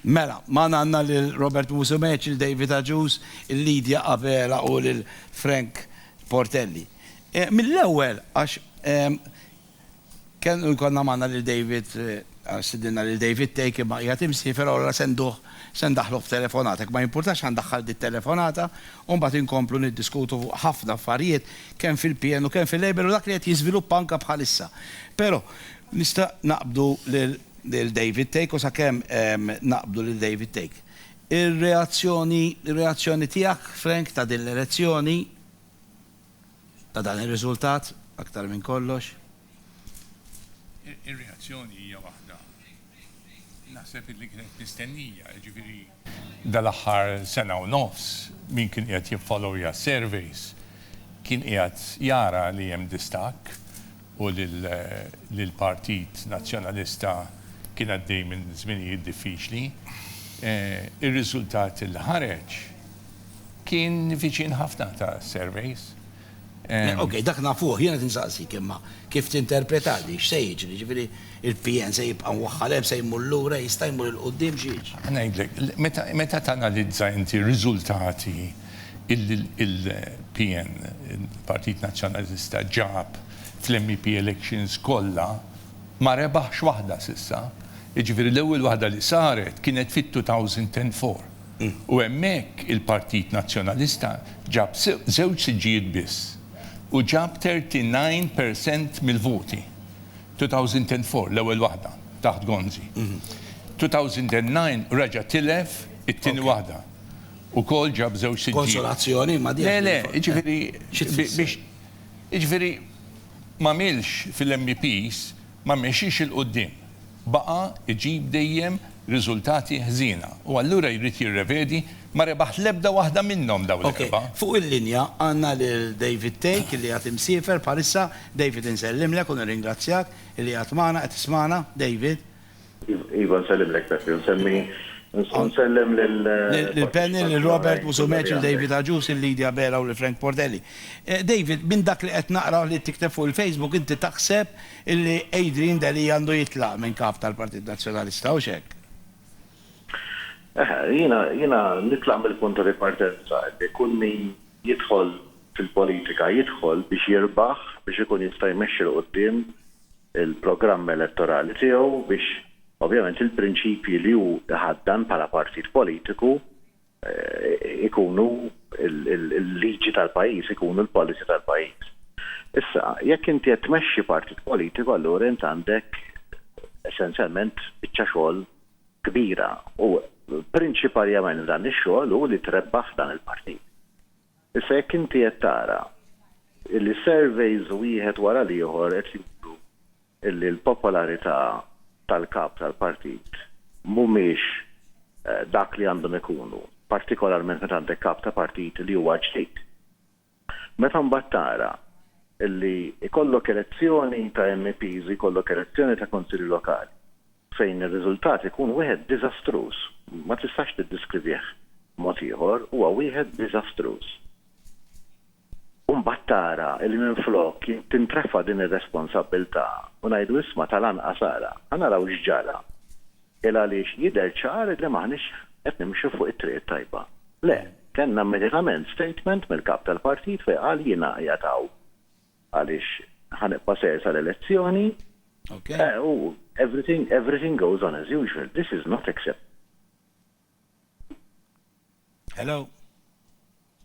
Mela, ma għanna l-Robert Musumeċ, il-David Aġus, il-Lidja Abela u l-Frank Portelli. Mill-ewel, għax kien konna manna l-David, sidinna l-David Take, ma jgħatim sifer għora sendaħlu f-telefonatek, ma importax għandaħħal di telefonata, un bat inkomplu niddiskutu ħafna affarijiet, ken fil-PN u ken fil-Labor, u dak li għet jizviluppa anka bħalissa. Pero, nista naqbdu l-David Take, u sakemm naqbdu l-David Take. Il-reazzjoni tijak, Frank, ta' din l-elezzjoni, ta' dan il-rizultat, aktar minn kollox? Il-reazzjoni hija waħda. Naħseb li kienet mistennija, ġifieri dal-aħħar sena u nofs min kien qiegħed jiffollowja surveys kien qiegħed jara li hemm distakk u lill-Partit Nazzjonalista kien għaddej minn żminijiet diffiċli. Ir-riżultat il ħareġ kien viċin ħafna ta' surveys. Ok, dak nafuħ, jena tinsaqsik imma kif tinterpretali, x'se jiġri, ġifieri il-PN se jibqa' mwaħħalem, se jmur lura, jista' jmur il-qudiem x'jiġri. Ngħidlek, meta tanalizza inti r-riżultati il-PN, il-Partit Nazzjonalista ġab fl-MEP elections kollha ma rebaħx waħda s'issa. Jiġifieri l-ewwel waħda li saret kienet fit-2004. U hemmhekk il-Partit Nazzjonalista ġab żewġ siġġijiet biss u ġab 39% mill-voti. 2004 l-ewwel waħda taħt Gonzi. 2009 raġa' tilef it-tieni waħda. Ukoll ġab żewġ siġġijiet. Konsolazzjoni ma' di. Le, jiġifieri ma milx fil-MEPs ma mexix il-qoddim. Baqa iġib dejjem riżultati ħżina. U allura jrid jirrevedi ma rebaħ l-ebda waħda minnhom daw l-erba'. Fuq il-linja għandna lil David Take li għad imsiefer palissa. David insellimlek u nirringrazzjak li għad magħna qed tismana, David. Iva nsellimlek Peppi, nsellem lil-Penny, lil-Robert Musumeċ, il-David Aġus, il-Lidja Bela u l-Frank Portelli. David, minn dak li qed naqra li tikteb fuq il-Facebook, inti taħseb illi Adrian Deli għandu jitlaq minn kap tal-Partit Nazzjonalista u xek? Jina nitlaq mill-punt di partenza li kull min jidħol fil-politika jidħol biex jirbaħ, biex ikun jista' jmexxi l-qudiem il-programm elettorali tiegħu biex ovvjament il-prinċipji li hu ħaddan bħala partit politiku ikunu il-liġi tal-pajjiż, ikunu l-policy tal-pajjiż. Issa, jekk inti qed tmexxi partit politiku, allura int għandek essenzjalment biċċa xogħol kbira u prinċipalment dan ix-xogħol hu li trebbaħ dan il-partit. Issa jekk inti qed tara li surveys wieħed wara l-ieħor qed juru illi l-popolarità tal-kap tal-partit mhumiex dak li għandhom ikunu, partikolarment meta għandek kap ta' partit li huwa ġdid. Meta mbagħad tara illi ikollok elezzjoni ta' MEPs, ikollok elezzjoni ta' konsilli lokali, fejn ir-riżultat ikun wieħed diżastruż, ma tistax tiddiskrivih mod ieħor, huwa wieħed diżastruż. Mbagħad tara li minflok tintrefa din ir-responsabbiltà u ngħidu isma' tal-anqas ara, naraw x'ġara. Il għaliex jidher ċar li maħniex qed nimxu fuq it-triq tajba. Le, kellna immediatament statement mill-kap tal-partit fejn qal jiena jagħtaw għaliex ħanibqa' ser sal-elezzjoni. U everything goes on as usual. This is not acceptable. Hello.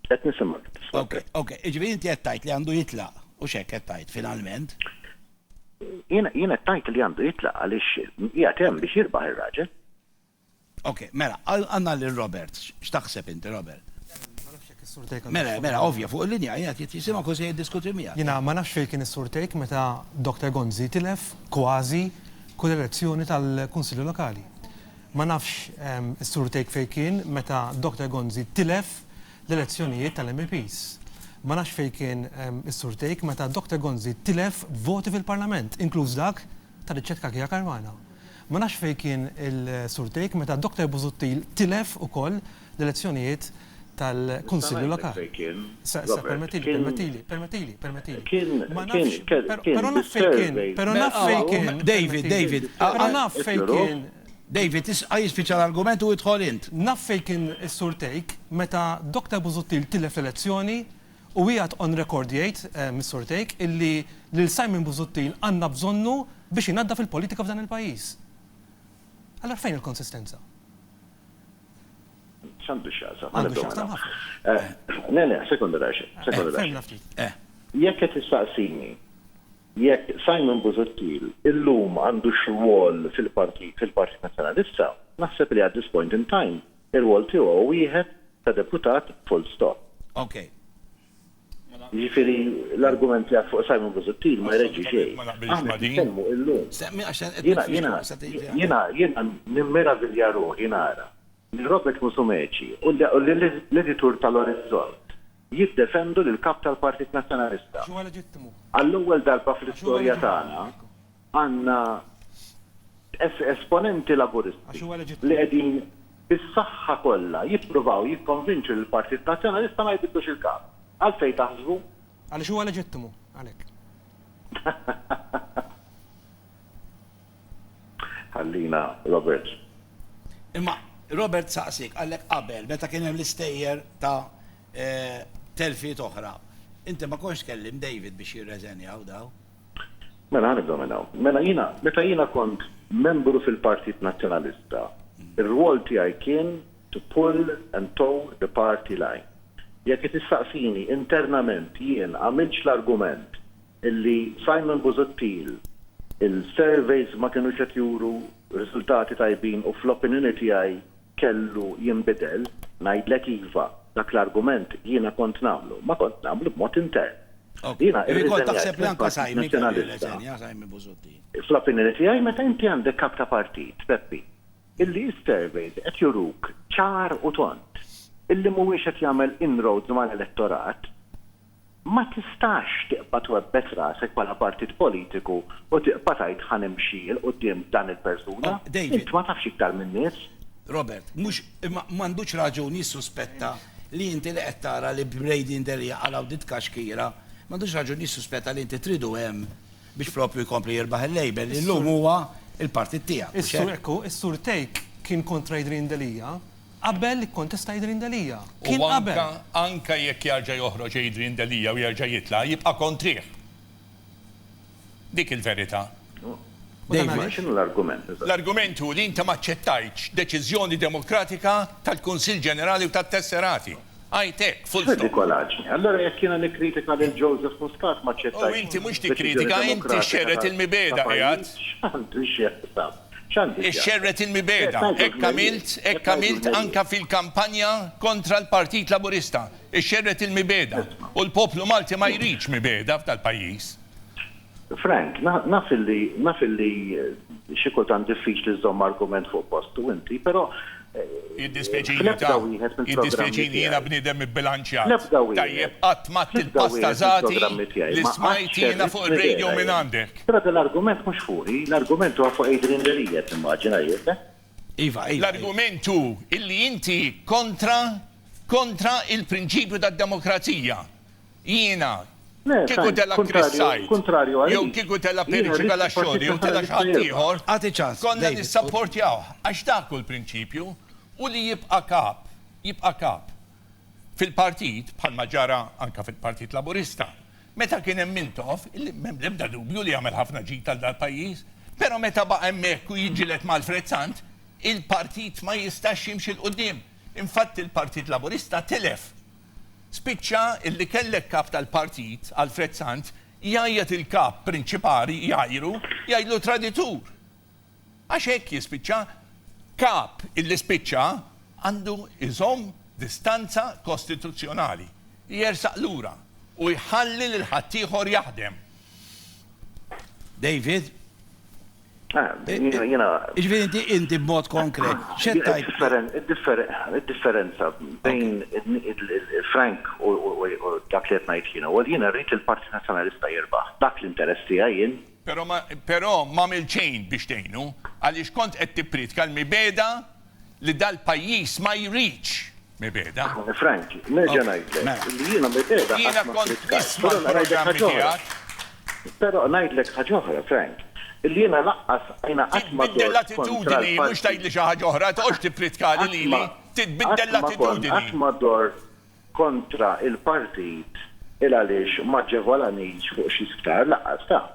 Qed nisimgħu. Ok, ġifieri inti qed tgħid li għandu jitlaq u x'hekk qed tgħid finalment. Jiena qed tgħid li għandu jitlaq għaliex qiegħed hemm biex jirbaħ ir-raġel. Ok, mela, għandna lil Robert, x'taħseb inti Robert? Mela, ovvja, fuq il-linja qiegħed jisimgħu kważi jiddiskuti miegħek. Jiena ma nafx fejn kien is-Sur Take meta Dr. Gonzi tilef kważi kull elezzjoni tal-Kunsilli Lokali. Ma nafx is-Sur Take fejn kien meta Dr. Gonzi tilef l-elezzjonijiet tal-MEPs. Ma nafx fejn kien is-Sur Take meta Dr. Gonzi tilef voti fil-Parlament, inkluż dak tal-Riċċett Kakija Karmana. Ma nafx fejn kien il-Sur Take meta Dr. Busuttil tilef ukoll l-elezzjonijiet tal-Kunsilli Lokali. Permettili. Ma nafx, però naf fejn kien. David. Però naf fejn kien. David, jispiċa l-argument u jidħol int. Naf fejn kien is-Sur Tejk meta Dr. Busuttil tilef l-elezzjoni u wieħed on record jgħid, Mis-Sur Tejk, illi lil Simon Busuttil għandna bżonnu biex jingħadda fil-politika f'dan il-pajjiż. Allora fejn il-konsistenza? X'għandu x'jaqsam? Għandu x'jaqsam ħafna. Le, sekonda raxi. Fejn nafti? Jekk qed tistaqsini, jekk Simon Busuttil illum għandu x'rwol fil-Partit Nazzjonalista, naħseb li at this point in time ir-rwol tiegħu wieħed ta' deputat full stop. Okay. Jiġifieri l-argument li fuq Simon Busuttil ma jreġġi xejn. Ma naqbilx ma' din. Nitkellmu illum. Semmi għaxan Jiena nimmeravilja ruħi nara li Robert Musumeci u l-editur tal-Orizzont jiddefendu l-kap tal-Partit Nazzjonalista. X'huwa leġittimu? Għall-ewwel darba fl-istorja tagħna għandna esponenti laburisti li qegħdin bis-saħħa kollha jippruvaw jikkonvinċu l-Partit Nazzjonalista ma jbiddux il-kap. Għalfejn taħsbu? Għaliex huwa leġittimu, għalhekk. Ħallina, Robert. Imma Robert saqsik għallek qabel, meta kien hemm l-istejjer ta' telfiet oħra. Inti ma konx kellim David biex jirreżenjaw daw? Mela ħanibda minn hawn. Meta jiena kont membru fil-Partit Nazzjonalista, ir-rwol tiegħi kien to pull and tow the party line. Jekk tistaqsini internament jien għamilx l-argument illi Simon Busuttil il-surveys ma kienu qed juru riżultati tajbin u fl-opinjoni tiegħi kellu jinbidel, ngħidlek iva, dak l-argument jiena kont nagħmlu, ma kont nagħmlu b'mod intern. Jiena taħseb li anke Simon Busuttil. Fl-opinjoni tiegħi meta inti għandek kap ta' partit, Peppi, illi s-surveys qed juruk ċar u tont illi mhuwiex qed jagħmel inroads mal-elettorat, ma tistax tiqbad twebbet rasek bħala partit politiku u tiqbad tgħid ħanimxi l quddiem dan il-persuna. Int ma tafx iktar minn nies. Robert, mhux m'għandux raġun jissuspetta li inti li qed tara li Brady Indelija għalaw dit kaxkira, m'għandux raġun jissuspetta li inti tridu hemm biex propju jkompli jirbaħ il-label li llum huwa il-partit tiegħek. Is-Sur Tejk kien kontra Idrin Delija. Qabel li kontesta Idrin Delija. Kien qabel. Anka jekk jarġa' joħroġ Idrin Delija u jerġa' jitla' jibqa' kontrih. Dik il-verità. X'inhu l-argument? L-argument hu li inti ma aċċettajtx deċiżjoni demokratika tal-Kunsill Ġenerali u tat-Tesserati. Għajtek, full stop. Ridikolaġni. Allora jekk jiena nikkritika lil Joseph Muscat ma aċċettajx. U inti mhux tikkritika, inti xerret il-mibeda qiegħed. X'għandu x'jaqsam? Ix-xerret il-mibeda, hekk għamilt anka fil-kampanja kontra l-Partit Laburista. Ix-xerret il-mibeda. U l-poplu Malti ma jridx mibeda f'dal-pajjiż. Frank, naf illi xi kultant diffiċli żomm argument fuq postu inti, però Id-dispjaċini jiena bniedem ibbilanċjat. Tajjeb, qatt mat il-pasta żati li smajt jiena fuq ir-radio minn għandek. Però l-argument mhux fuqi, l-argument huwa fuq Adrian Delija timmaġina jien. Iva. L-argument hu illi inti kontra il-prinċipju tad-demokrazija. Jiena kieku tella Krissajt, jew kieku tella Periċi Galaxxoli, jew tella xaħat ieħor, konna nissapportjaw għax dak hu l-prinċipju u li jibqa' kap fil-partit bħalma ġara anka fil-Partit Laburista. Meta kien hemm mintof, l-ebda dubju li jagħmel ħafna ġid tal-pajjiż, però meta baqa' hemmhekk u jiġilet mal-Frezzant, il-partit ma jistax jimxi l qudiem. Infatti il-Partit Laburista telef. Spiċċa illi kellek kap tal-partit għal-Frezzant jgħajjat il-kap prinċipali jgħajlu traditur. Għax hekk jispiċċa kap illi spiċċa għandu iżomm distanza kostituzzjonali. Jersaq lura u jħalli lil ħaddieħor jaħdem. David? Jiena inti b'mod konkret. Id-differenza bejn Frank u dak li qed ngħid jiena, u jiena rrid il-Partit Nazzjonalista jirbaħ. Dak l-interess tiegħi jien. Però ma milċejn biex tgħinu għaliex kont qed tippritka l-mibeda li dal-pajjiż ma jridx mibeda. Frank, nerġa' ngħidlek li jiena mibeda. Jiena kont nisma' l-programmi tiegħek. Però ngħidlek ħaġa oħra, Frank. Illi jiena laqqas għajna qatt ma Titbiddel l-attitudini, mhux tgħidli xi ħaġa oħra, toqgħodx tippritkali lili, titbiddel Qatt l-attitudini. ma dor kontra il-partit il-għaliex ma ġevolanix fuq xi sptar laqqas ta'.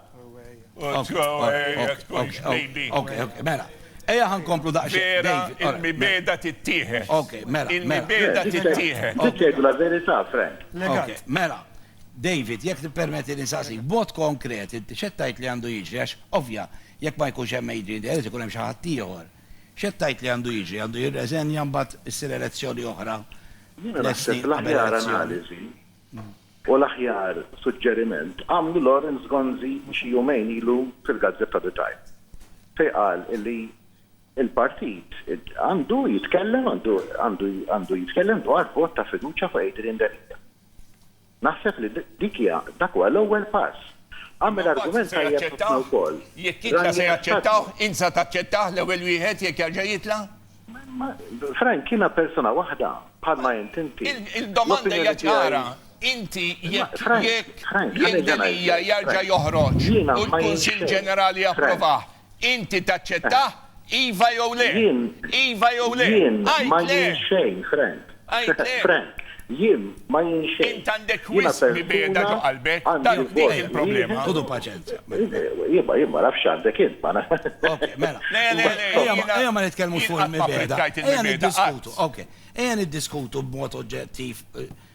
Mela. Ejja ħankomplu daqsxejn. Vera, David, ora, il-mibeda tittieħed. Ok, mela. Il-mibeda tittieħed. Tgħidu la verità, Frank. Ok, mela. David, jekk tippermetti li nsaqsik b'mod konkret, inti xettajt li għandu jiġri, għax ovvja, jekk ma jkunx hemm Adrian Daly, ikun hemm xi ħadd ieħor. Xettajt li għandu jiġri, għandu jirreżenja mbagħad issir elezzjoni oħra. Jiena naħseb l-aħjar analiżi u l-aħjar suġġeriment għamlu Lawrence Gonzi xi jumejn ilu fil-Gazzetta The Times. Fej qal illi il-partit għandu jitkellem dwar vot ta' fiduċja fuq Adrian Daly. Naħseb li dak huwa l-ewwel pass. Għamel argument tajjeb wkoll. Jekk jitla se jaċċettaw, insa taċċettaw l-ewwel wieħed jekk jerġa' jitla? Frank, kiena persona waħda bħalma inti. Il-domanda hija ċara. Inti jekk Dalija jerġa' joħroġ u l-Kunsill Ġenerali approvah, inti taċċettah iva jew le? Iva jew le? Ma jien xejn, Frank. Frank. Jien ma jinxejn. Int għandek wisq mibeda ġo qalbek, dik il-problema. Tudu paċenza. Jien ma nafx għandek int. Ok, mela. Ejja ma nitkellmu fuq il-mibeda. Ejja niddiskutu. Ok, ejja niddiskutu b'mod oġġettiv.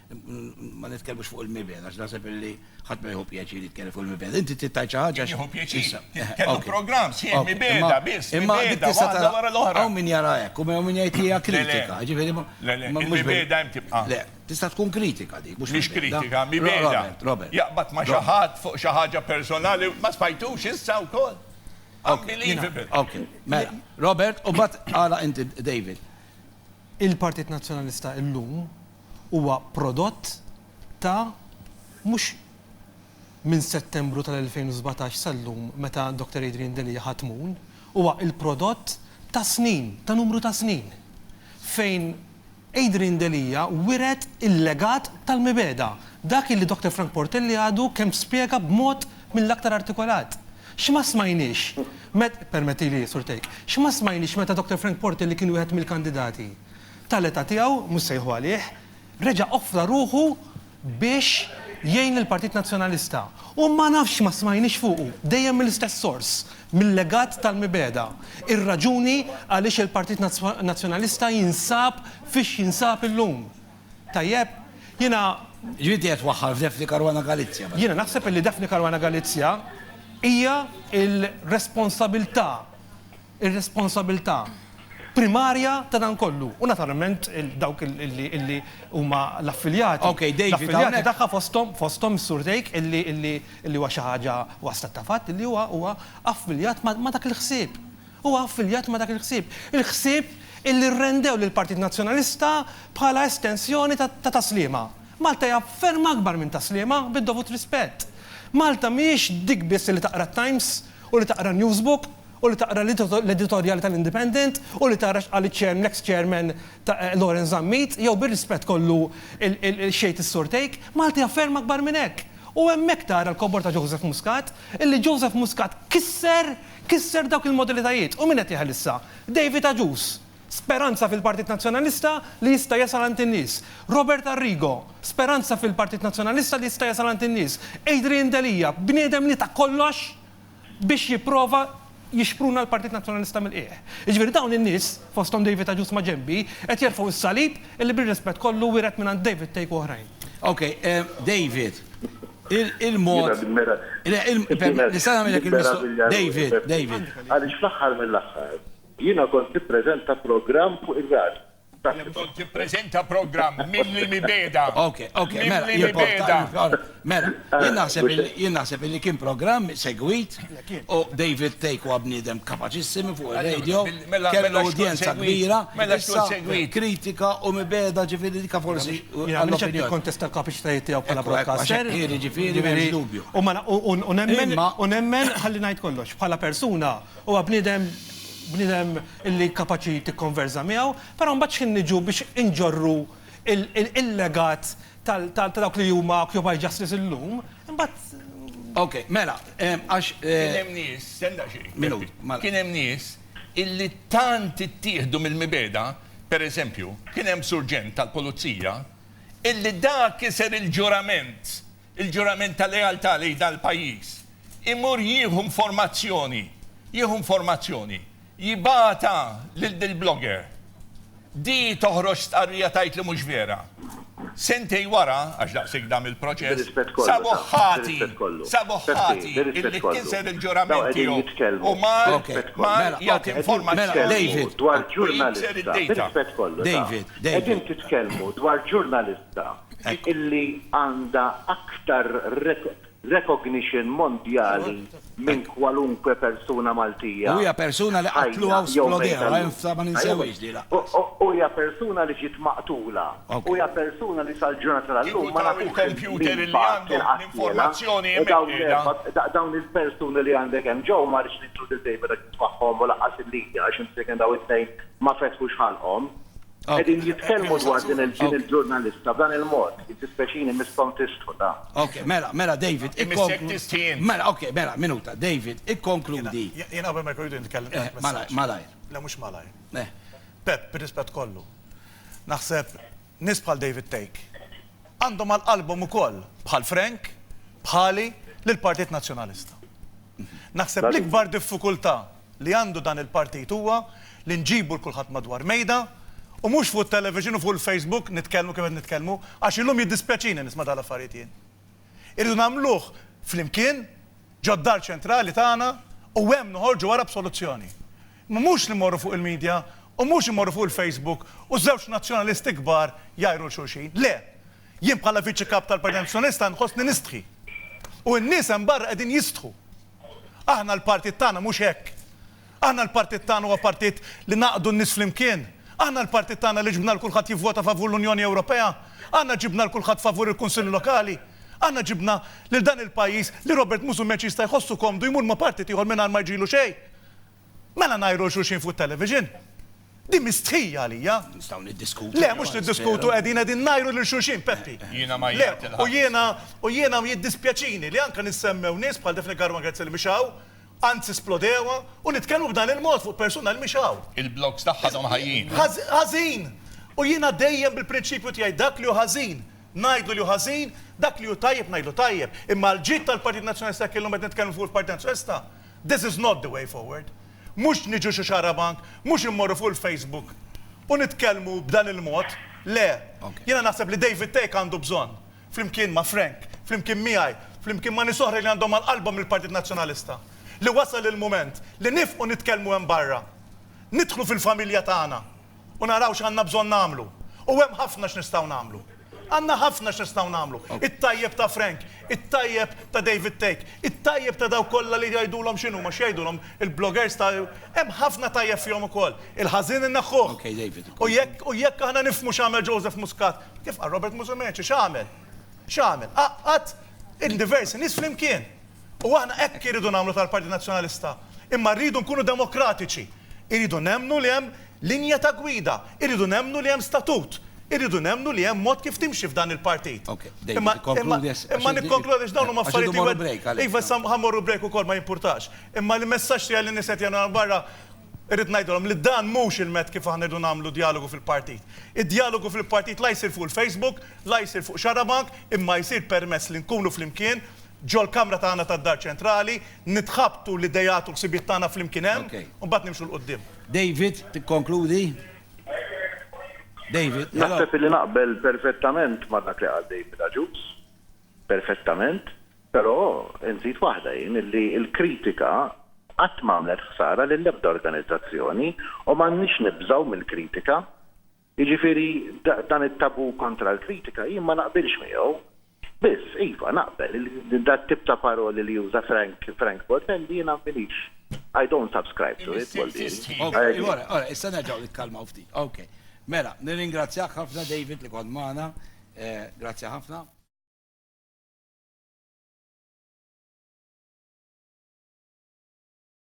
Ma nitkellmux fuq il-mibeda, għax naħseb illi ħadd ma jħu pjaċir jitkellem fuq il-mibeda. Inti tittajt xi ħaġa. Jħu pjaċir. Kellu programm sieħ mibeda biss. Mibeda waħda wara l-oħra. Hawn min jara hekk, u min jgħid hija kritika. Il-mibeda hemm tibqa'. Le, tista' tkun kritika dik, mhux kritika, mibeda. Jaqbad ma' xi ħadd fuq xi ħaġa personali ma spajtux issa wkoll. Unbelievable. Ok, mela. Robert, u bat għala inti David. Il-Partit Nazzjonalista illum huwa prodott ta' mhux minn Settembru tal-2017 sal-lum meta Dr. Adrian Daly ħatmun, huwa il-prodott ta' snin, ta' numru ta' snin, fejn Adrian Daly wiret il-legat tal-mibeda. Dak li Dr. Frank Portelli għadu kemm spjega b'mod mill-aktar artikolat. X'ma smajniex, permetti li surtejk, x'ma smajniex meta Dr. Frank Portelli kien wieħed mill-kandidati tal-età tiegħu, mhux sejħu għalih, reġa' offra ruħu biex jgħin il-Partit Nazzjonalista. U ma nafx ma smajniex fuqu, dejjem mill-istess sors, mill-legat tal-mibeda. Ir-raġuni għaliex il-Partit Nazzjonalista jinsab fiex jinsab illum. Tajjeb, jiena Ġvidi qed waħħal f'Defni Karwana Galizja. Jiena naħseb li Defni Karwana Galizja hija il-responsabilità primarja ta' dan kollu. U naturalment dawk illi huma l-affiljati. Ok, David, l-affiljati tagħha fosthom Surdejk illi huwa xi ħaġa wasta ta' fatt illi huwa affiljat ma' dak il-ħsieb. Huwa affiljat ma' dak il-ħsieb. Il-ħsieb illi rrendew lill-Partit Nazzjonalista bħala estensjoni ta' taslima. Malta hija ferm akbar minn taslima bid-dovut rispett. Malta mhijiex dik biss li taqra Times u li taqra Newsbook u li taqra l-editorial tal-Independent u li taqra next chairman ta' Lawrence Zammit, jew bir-rispett kollu il-xejt is-surtejk, Malta hija ferm akbar minn hekk. U hemmhekk tara l-kobor ta' Joseph Muscat, illi Joseph Muscat kisser dawk il-modalitajiet. U min qed jieħel issa? David Aġus. Speranza fil-Partit Nazzjonalista li jista' jasal għand in-nies. Robert Arrigo, speranza fil-Partit Nazzjonalista li jista' jasal għand in-nies. Adrian Daly, bniedem li ta' kollox biex jipprova jixpruna l-Partit Nazzjonalista mill-qiegħ. Jiġifieri dawn in-nies fosthom David Aġus ma' ġenbi qed jerfgħu s-salib illi bir-rispett kollu wieret minn għand David Tejk oħrajn. Ok, David, il-mod. Nista' nagħmilek il-mistoqsija. David. Għaliex fl-aħħar mill-aħħar jiena kont tippreżenta programm fuq ir-radju. Kont tippreżenta programm mill-mibeda. Ok, mela, jien naħseb li kien programm segwit u David Tejk huwa bniedem kapaċissimi fuq ir-radio, kellu udjenza kbira, kritika u mibeda ġifieri dik forsi għall-opinjoni. Kontesta l-kapaċitajiet tiegħu bħala broadcaster. Ġifieri dubju. U nemmen ħalli ngħid kollox bħala persuna huwa bniedem illi kapaċi tikkonverza miegħu, però mbagħad x'in niġu biex inġorru il-legat tal dawk li huma Occupy Justice illum, imbagħad Ok, mela, għax. Kien hemm nies, stenda xejn. Minut, mela. Kien hemm nies illi tant ittieħdu mill-mibeda, per eżempju, kien hemm surġent tal-pulizija illi dak kiser il-ġurament tal-lealtà li dal-pajjiż. Imur jieħu informazzjoni, jibata lil-blogger. Di toħroġ stqarrija tajt li mhux vera. Sentej wara, għax daqsik dam il-proċess, sabuħħati illi kinser il-ġurament tiegħu u mar jagħti informazzjoni dwar ġurnalista. David, qegħdin titkellmu dwar ġurnalista illi għandha aktar recognition mondjali minn kwalunkwe persuna Maltija. U hija persuna li qatlu għaw splodew, ma ninsewix di la. U hija persuna li ġiet maqtula. U hija persuna li sal-ġurnata tal-lum ma nafux il-computer li għandhom l-informazzjoni dawn il-persuni li għandek hemm ġew ma rridx nitru David tagħhom u laqas il-liga għax imsejken daw it-tnejn ma fetħux ħalqhom. Qegħdin jitkellmu dwar din il-ġurnalista b'dan il-mod, jittispeċini miskontistu da. Ok, mela David, mela, minuta, David, ikkonkludi. Jien qabel ma jkun nitkellem. Malajr. Le mhux malajr. Pep, bir-rispett kollu. Naħseb nies bħal David Take għandhom għall-qalbhom ukoll bħal Frank, bħali lill-Partit Nazzjonalista. Naħseb l-ikbar diffikultà li għandu dan il-partit huwa li nġibu l-kulħadd madwar mejda u mhux fuq it-television u fuq il-Facebook nitkellmu kif qed nitkellmu għax illum jiddispjaċini nisma' dal-affarijiet jien. Irridu nagħmluh flimkien ġod-dar ċentrali tagħna u hemm noħorġu wara b'soluzzjoni. Ma mhux li mmorru fuq il-medja u mhux immorru fuq il-Facebook u żewġ nazzjonalisti kbar jajru l-xulxin. Le, jien bħala viċi kap tal-Partit Nazzjonalista nħossni nistħi. U n-nies hemm barra qegħdin jistħu. Aħna l-partit tagħna mhux hekk. Aħna l-partit tagħna huwa partit li naqdu n-nies flimkien. Aħna l-partit tagħna li ġibna l-kulħadd jivvota favur l-Unjoni Ewropea. Aħna ġibna l-kulħadd favur il-Kunsilli Lokali. Aħna ġibna lil dan il-pajjiż li Robert Mużumeċ jista' jħossu komdu jmur ma' partit ieħor mingħajr ma jġilu xejn. Mela ngħidu xulxin fuq television. Di mistħija għalija. Nistgħu niddiskutu. Le, mhux niddiskutu qegħdin ngħidu lil xulxin Peppi. Jiena ma Le, u jiena jiddispjaċini li anke nissemmew nies bħal Defne Garma Grazzi li mixaw, anzi splodewa u nitkellmu b'dan il-mod fuq persuna li mixaw. Il-blogs tagħhom ħajjin. Ħażin. U jiena dejjem bil-prinċipju tiegħi dak li hu ħażin ngħidlu li hu ħażin, dak li hu tajjeb ngħidlu tajjeb. Imma l-ġid tal-Partit Nazzjonalista kellhom qed nitkellmu fuq il-Partit Nazzjonalista. This is not the way forward. Mhux niġu xi xarabank, mhux immorru fuq il-Facebook u nitkellmu b'dan il-mod. Le, jiena naħseb li David Take għandu bżonn flimkien ma' Frank, flimkien miegħi, flimkien ma' nies oħra li għandhom għall-qalbhom il-Partit Nazzjonalista. Li wasal il-moment li nifqu nitkellmu hemm barra, nidħlu fil-familja tagħna u naraw x'għandna bżonn nagħmlu. U hemm ħafna x'nistgħu nagħmlu. Għandna ħafna x'nistgħu nagħmlu. It-tajjeb ta' Frank, it-tajjeb ta' David Take, it-tajjeb ta' daw kollha li jgħidulhom x'inhu ma x'jgħidulhom il-bloggers ta' hemm ħafna tajjeb fihom ukoll. Il-ħażin inneħħuh. U jekk aħna nifhmu x'għamel Joseph Muscat, kif qal Robert Mużumeċ, x'għamel? X'għamel? Qatt il-diversi nies flimkien. U aħna hekk iridu nagħmlu tal-Partit Nazzjonalista. Imma rridu nkunu demokratiċi. Iridu nemmnu li hemm linja ta' gwida, iridu nemmnu li hemm statut, iridu nemmnu li hemm mod kif timxi f'dan il-partit. Imma nikkonkludi dawn huma affarijiet iva ħammorru break ukoll ma jimpurtax. Imma l-messaġġ tiegħi li nies qed jagħmlu barra irrid ngħidulhom li dan mhux il-met kif aħna rridu nagħmlu dialogu fil-partit. Id-dialogu fil-partit la jsir fuq il-Facebook, la jsir fuq xarabank, imma jsir permess li nkunu flimkien ġol kamra tagħna tad-Dar Ċentrali, nitħabtu l-idejat u l-ħsibiet tagħna flimkien hemm u mbagħad nimxu l qudiem. David, tikkonkludi? David, naħseb li naqbel perfettament ma' dak li qal David Aġus, perfettament, però nżid waħda jien li l-kritika qatt m'għamlet ħsara lill-ebda organizzazzjoni u m'għandniex nibżgħu mill-kritika. Jiġifieri dan it-tabu kontra l-kritika jien ma naqbilx miegħu. Biss, iva, naqbel, dat tip ta' paroli li juża Frank Botelli jiena minix. I don't subscribe to it, Ora, issa nerġgħu nitkalmaw ftit. Ok. Mela, nirringrazzjak ħafna David li kont magħna. Grazzi ħafna.